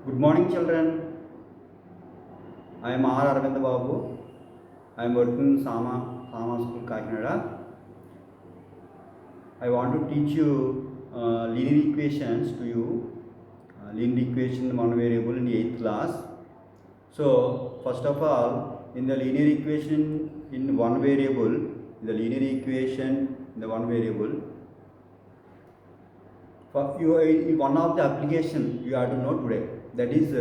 Good morning, children. I am R. Arvind Babu. I am working in Sama School, Kakinada. I want to teach you linear equations to you. Linear equation one variable in the 8th class. So, first of all, in the linear equation in one variable, for you, one of the application you have to know today, that is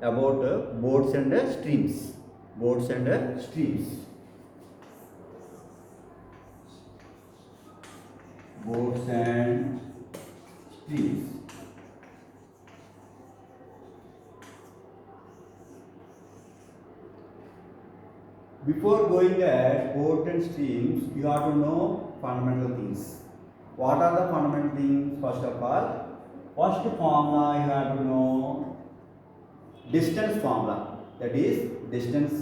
about boards and streams. Boards and streams. Boards and streams. Before going at boards and streams, you have to know fundamental things. What are the fundamental things? First of all, first formula you have to know distance formula. That is distance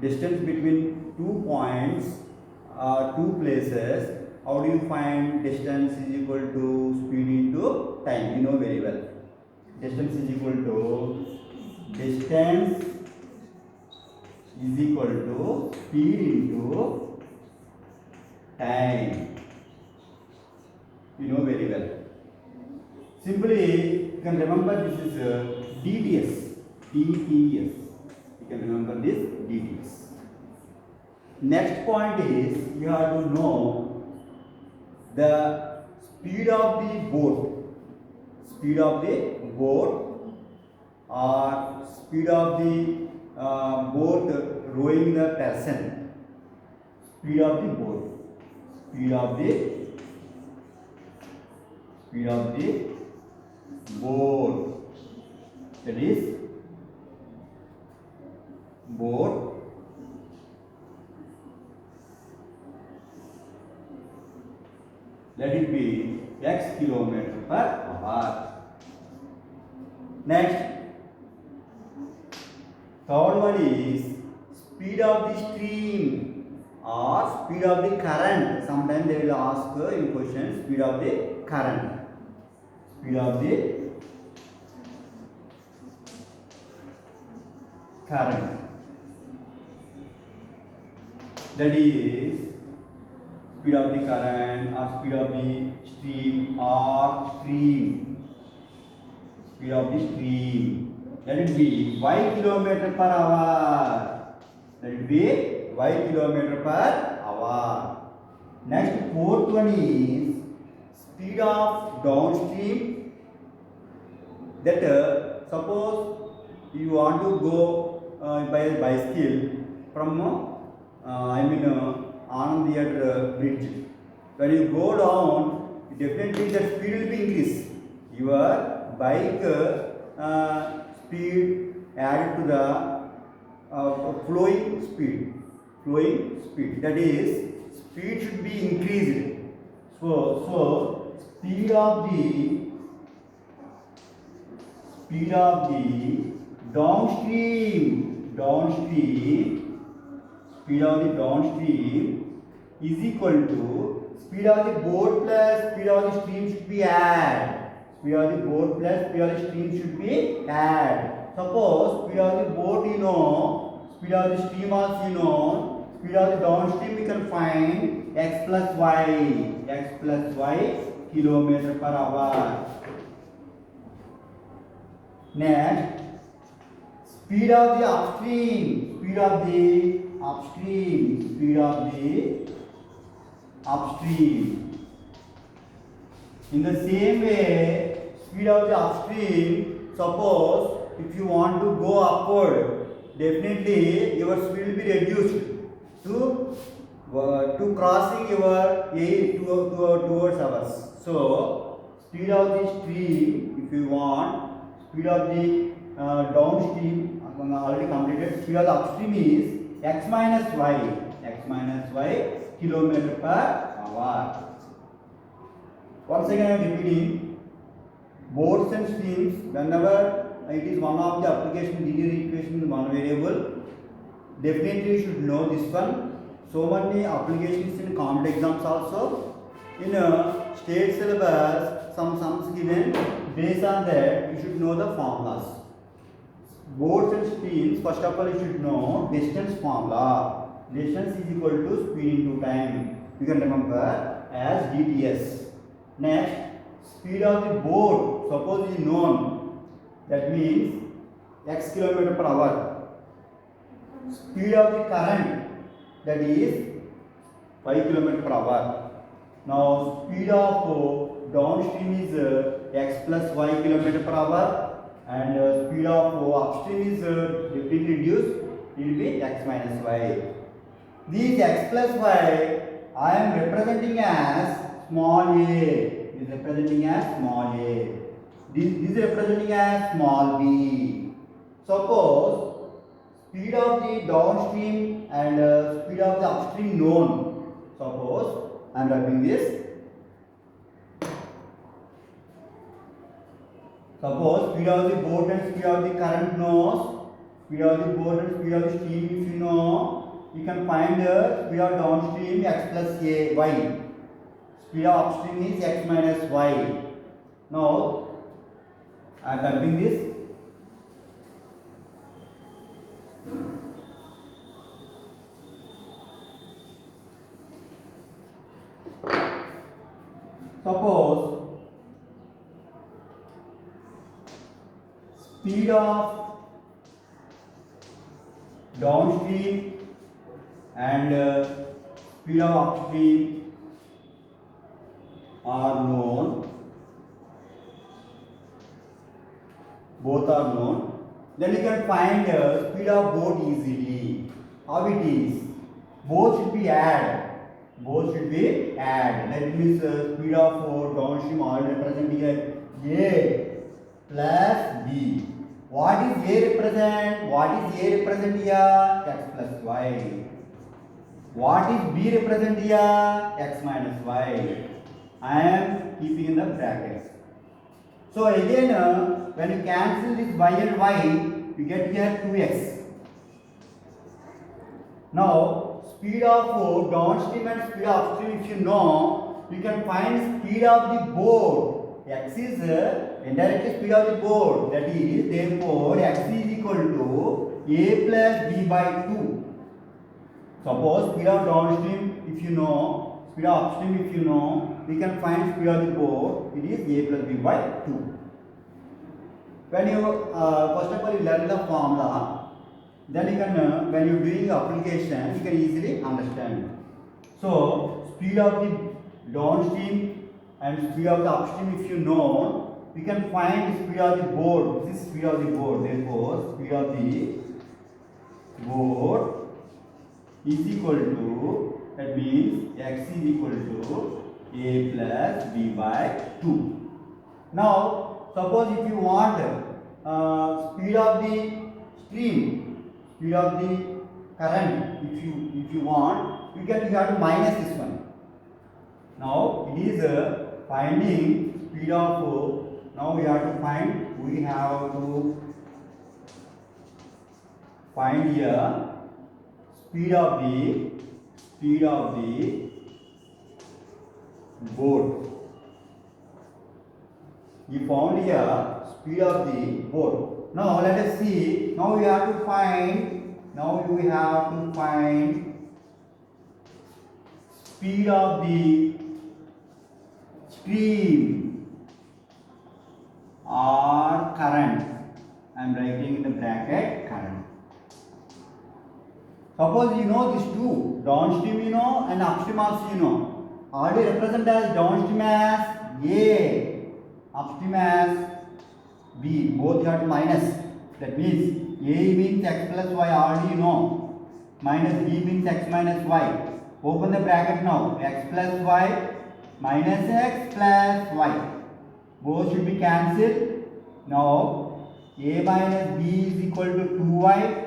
between 2 points or 2 places. How do you find distance is equal to speed into time? You know very well. Distance is equal to speed into time. You know very well. Simply, you can remember this is DTS. DTS. You can remember this DTS. Next point is you have to know the speed of the boat. Speed of the boat or speed of the boat rowing the person. Speed of the boat. Speed of the boat. That is boat. Let it be x kilometer per hour. Next, third one is speed of the stream or speed of the current. Sometimes they will ask in question speed of the current. Speed of the current. That is speed of the current or speed of the stream or stream. Speed of the stream. Let it be y kilometer per hour. Let it be y kilometer per hour. Next, fourth one is speed of downstream. That suppose you want to go by a bicycle from on the bridge. When you go down, definitely the speed will be increased. Your bike speed added to the flowing speed. That is, speed should be increased. So speed of the downstream speed of the downstream is equal to speed of the boat plus speed of the stream should be add. Speed of the boat plus speed of the stream should be add. Suppose speed of the boat you know, speed of the stream also you know, speed of the downstream you can find x plus y kilometer per hour. Next, speed of the upstream. In the same way, speed of the upstream, suppose if you want to go upward, definitely your speed will be reduced to crossing your aim towards ours. So, speed of the stream, if you want, speed of the downstream, already completed. Speed of the upstream is x minus y kilometer per hour. Once again I am repeating, boards and streams, whenever it is one of the application linear equation in one variable, definitely you should know this one. So many applications in common exams also. In state syllabus, some sums given. Based on that, you should know the formulas. Boats and streams, first of all, you should know distance formula. Distance is equal to speed into time. You can remember as dts. Next, speed of the boat, suppose is known, that means x kilometer per hour. Speed of the current, that is 5 kilometer per hour. Now speed of downstream is x plus y kilometer per hour, and speed of upstream is definitely reduced, it will be x minus y. These x plus y I am representing as small a. This is representing as small a. This is representing as small b. Suppose speed of the downstream and speed of the upstream known. Suppose I am writing this. Suppose speed of the boat and speed of the current knows. Speed of the boat and speed of the stream, if you know, you can find speed of downstream x plus a y. Speed of upstream is x minus y. Now I am typing this. Suppose speed of downstream and speed of upstream are known, both are known, then you can find speed of boat easily. How it is? Both should be add. Both should be add. That means speed of downstream already representing a plus b. What is a represent? What is a represent here? X plus y. What is b represent here? X minus y. I am keeping in the brackets. So again, when you cancel this y and y, you get here 2x. Now speed of downstream and speed of upstream, if you know, you can find speed of the boat. X is indirect speed of the boat. That is, therefore, x is equal to a plus b by 2. Suppose speed of downstream, if you know, speed of upstream, if you know, we can find speed of the boat. It is a plus b by 2. When you first of all you learn the formula, then you can when you are doing application, you can easily understand. So speed of the downstream and speed of the upstream, if you know, we can find speed of the boat. This is speed of the boat. Therefore, speed of the boat is equal to, that means x is equal to a plus b by 2. Now suppose if you want speed of the stream, speed of the current, if you want, you have to minus this one. Now it is finding speed of. Now we have to find here speed of the boat. We found here speed of the boat. Now let us see. Now we have to find speed of the stream or current. I am writing in the bracket current. Suppose you know these two, downstream you know and upstream also you know. Already represent as downstream as A, upstream as B. Both you have to minus. That means A means x plus y, already you know. Minus B means x minus y. Open the bracket now. X plus y minus x plus y. Both should be cancelled. Now A minus B is equal to 2y.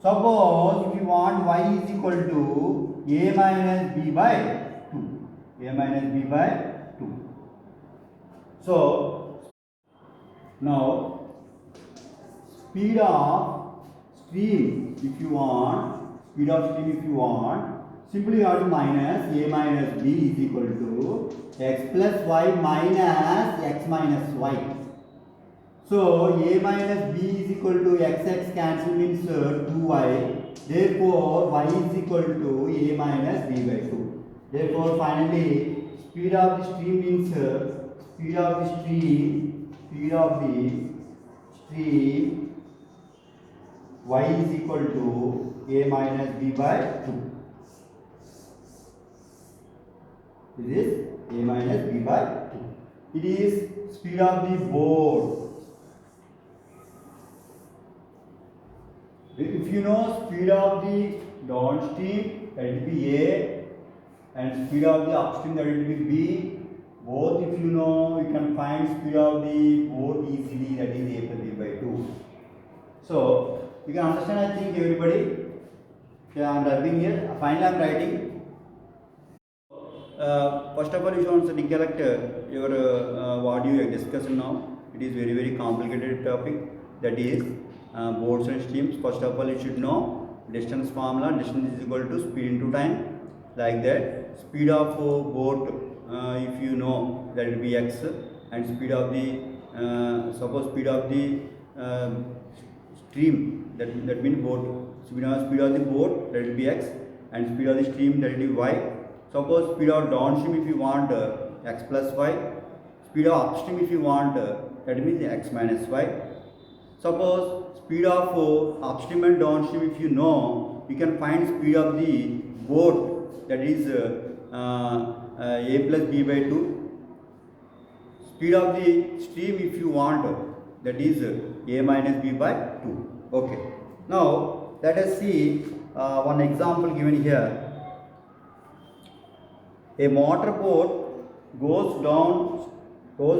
Suppose if you want y is equal to a minus b by 2. A minus b by 2. So now speed of stream if you want, simply you have to minus a minus b is equal to x plus y minus x minus y. So a minus b is equal to x cancel means 2y. Therefore y is equal to a minus b by 2. Therefore finally speed of the stream means speed of the stream y is equal to a minus b by 2. It is a minus b by 2. It is speed of the boat. If you know speed of the downstream, that will be A, and speed of the upstream, that will be B. Both if you know, you can find speed of the boat easily, that is A plus B by 2. So you can understand, I think, everybody. Okay, I am writing here. Finally, I am writing. First of all, you should recollect your what you discussed now. It is very complicated topic. That is boats and streams. First of all, you should know distance formula. Distance is equal to speed into time. Like that, speed of boat, if you know, that will be x, and speed of the suppose speed of the stream, that means boat. Speed of the boat, that will be x, and speed of the stream, that will be y. Suppose speed of downstream, if you want x plus y. Speed of upstream, if you want that means x minus y. Suppose speed of upstream and downstream, if you know, you can find speed of the boat, that is a plus b by 2. Speed of the stream, if you want, that is a minus b by 2. Okay. Now let us see one example given here. A motorboat goes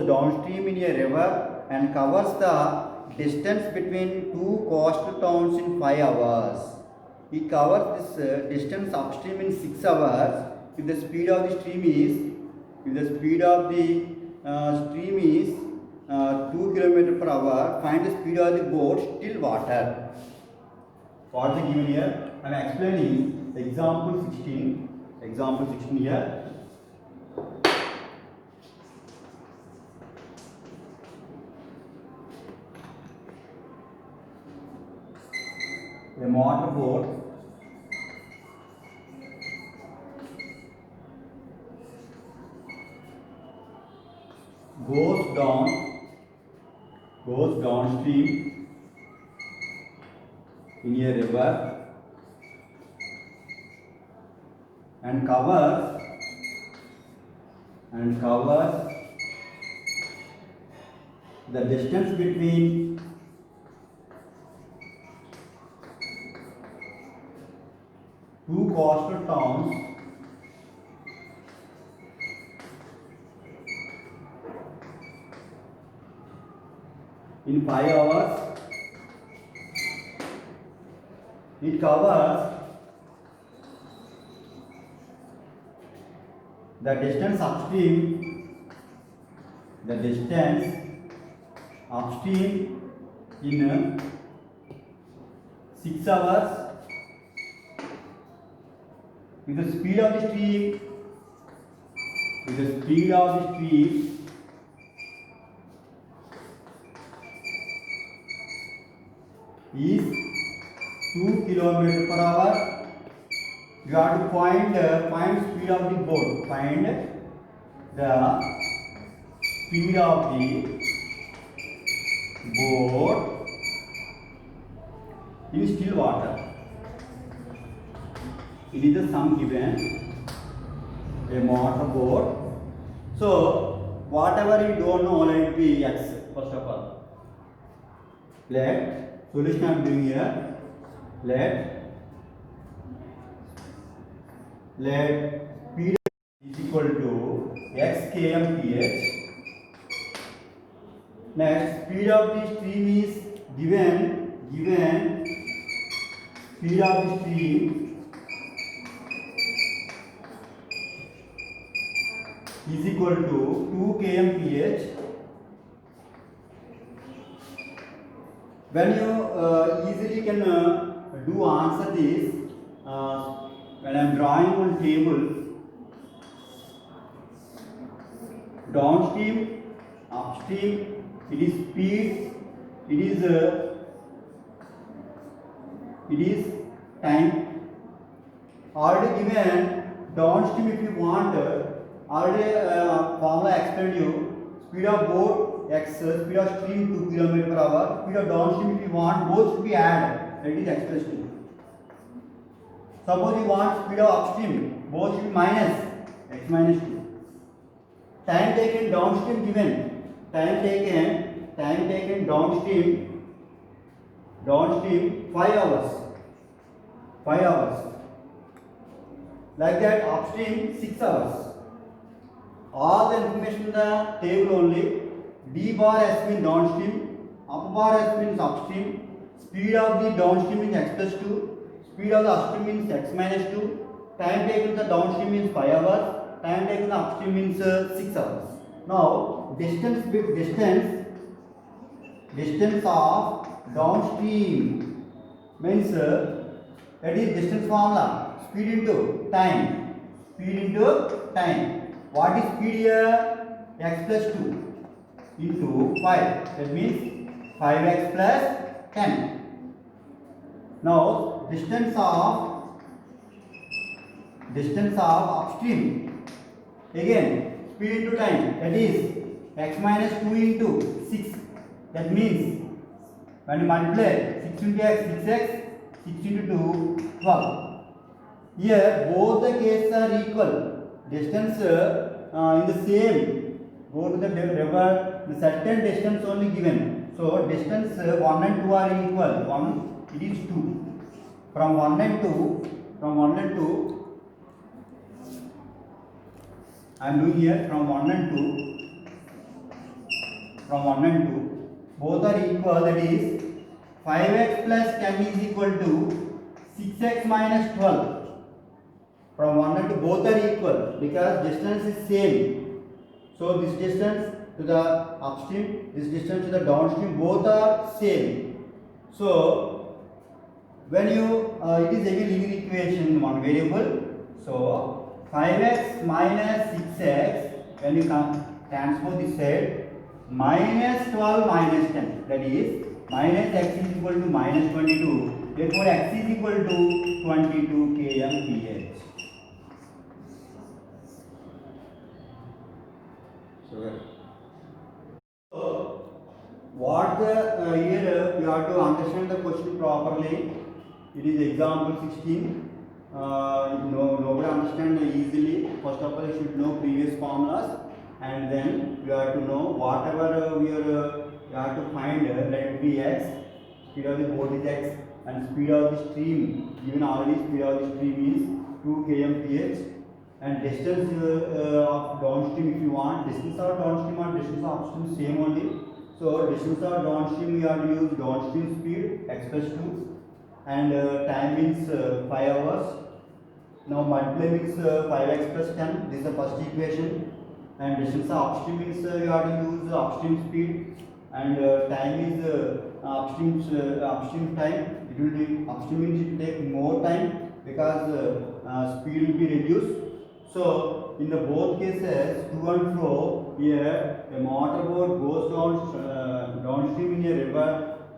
downstream in a river and covers the distance between two coastal towns in 5 hours. He covers this distance upstream in 6 hours. If the speed of the stream is 2 km per hour, find the speed of the boat still water. What is given here? I am explaining example 16. Example 16 here. A motorboat goes downstream in a river and covers the distance between two coastal towns in 5 hours. It covers the distance upstream in 6 hours. With the speed of the stream is 2 km per hour. You have to find speed of the boat. Find the speed of the boat in still water. It is the sum given. A motorboat. So whatever you don't know, let it be x. First of all, let solution I am doing here. Let speed is equal to x kmph. Next, speed of the stream is given speed of the stream is equal to 2 kmph. When you easily can do answer this, when I am drawing on table, downstream, upstream, it is speed, it is time. Already given downstream if you want, already formula explained you, speed of boat x, speed of stream 2 km/h, speed of downstream if you want, both should be added, that is expressed to you. Suppose you want speed of upstream, both should be minus x minus 2. Time taken downstream given, time taken downstream 5 hours. Like that, upstream 6 hours. All the information in the table only. D bar S means downstream, up bar S means upstream, speed of the downstream means x plus 2, speed of the upstream means x minus 2, time taken the downstream means 5 hours, time taken the upstream means 6 hours. Now, distance of downstream means that is distance formula, speed into time. What is speed here? X plus 2 into 5, that means 5x plus 10. Now distance of upstream, again speed into time, that is x minus 2 into 6, that means when you multiply 6 into x, 6x, 6 into 2, 12. Here both the cases are equal, distance in the same, go to the river, the certain distance only given. So distance 1 and 2 are equal, 1 it is 2. From 1 and 2, I am doing here from 1 and 2, both are equal, that is 5x plus 10 is equal to 6x minus 12. From 1 and 2 both are equal because distance is same. So this distance to the upstream, this distance to the downstream, both are same. So when you it is again linear equation, one variable. So 5x minus 6x, when you transpose this side, minus 12 minus 10, that is minus x is equal to minus 22. Therefore x is equal to 22 kmph. So what the here you have to understand the question properly. It is example 16. Nobody understand easily. First of all, you should know previous formulas, and then you have to know whatever you have to find. Let it be x. Speed of the boat is x, and speed of the stream given already. Speed of the stream is 2 kmph, and distance of downstream if you want. Distance of downstream or distance of upstream same only. So distance of downstream you have to use downstream speed x plus 2. And time means 5 hours. Now multiply means 5x plus 10. This is the first equation. And distance of upstream means you have to use upstream speed. And time is upstream time. It will be upstream means it will take more time because speed will be reduced. So in the both cases, to and fro, here a motorboat goes downstream in a river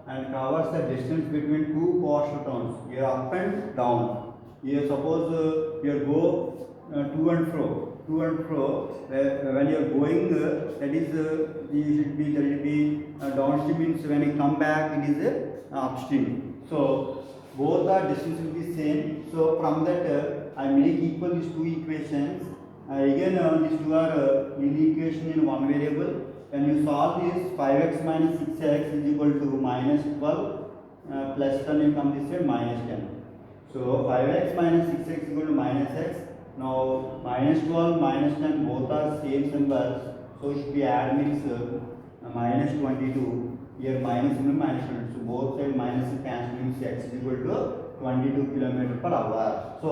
and covers the distance between two coastal towns, here up and down. Here suppose you go to and fro, when you are going, that is you should be, that will be downstream means when you come back it is upstream. So both are distance will be same. So from that I make equal these two equations. Again these two are linear equation in one variable. When you solve this, 5x minus 6x is equal to minus 12 plus 10, you come this way minus 10. So 5x minus 6x is equal to minus x. Now minus 12 minus 10 both are same symbols. So it should be add means minus 22. Here minus and minus 22. So both side minus cancel means x is equal to 22 km/h. So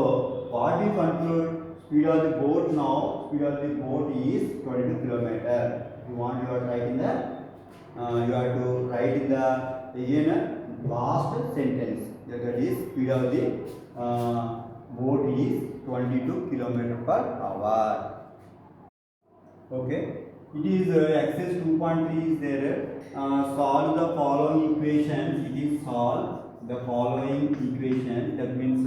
what we conclude? Speed of the boat now, speed of the boat is 22 km. You want, you are writing the you have to write in the again last sentence, that is speed of the boat is 22 kilometer per hour. Okay, it is exercise 2.3 is there. Solve the following equations. It is solve the following equation. That means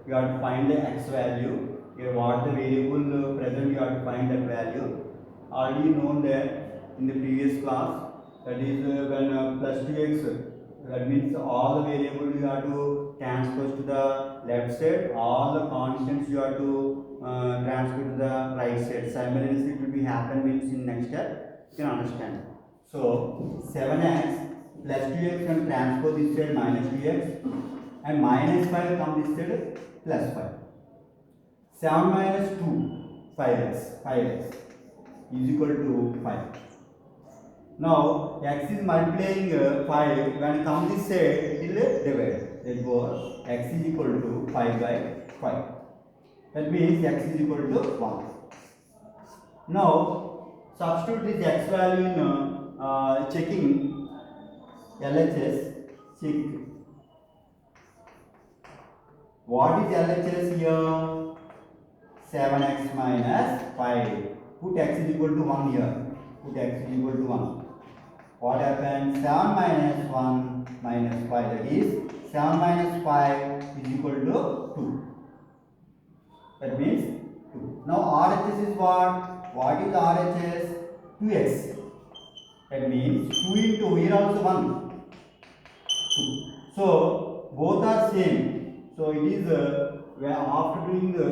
you have to find the x value. Here what the variable present, you have to find that value. Already known that in the previous class. That is when plus 2x. That means all the variables you have to transpose to the left side. All the constants you have to transfer to the right side. Simultaneously it will be happen means in next step you can understand. So 7x plus 2x can transpose this side minus 2x, and minus 5 come this side plus 5. 7 minus 2 5x is equal to 5. Now x is multiplying 5, when it comes this side it will divide. Therefore x is equal to 5 by 5. That means x is equal to 1. Now substitute this x value in checking LHS. Check. What is LHS here? 7x minus 5. Put x is equal to 1 here. Put x is equal to 1. What happens? 7 minus 1 minus 5. That is 7 minus 5 is equal to 2. That means 2. Now RHS is what? What is RHS? 2x. That means 2 into here also 1. 2. So both are same. So it is where after doing the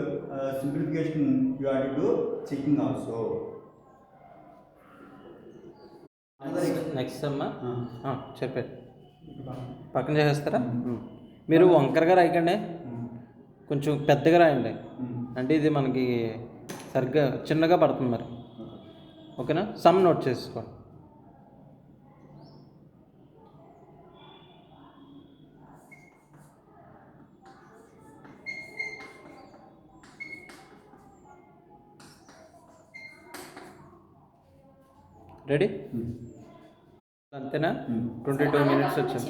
simplification you have to do checking also. Next అమ్మా చెప్పండి, పక్కన చేసేస్తారా? మీరు వంకరగా రాయకండి, కొంచెం పెద్దగా రాయండి, అంటే ఇది మనకి సరిగ్గా చిన్నగా పడుతుంది మరి. ఓకేనా? సమ్ నోట్ చేసుకోండి. రెడీ? అంతేనా? 22 minutes వచ్చింది.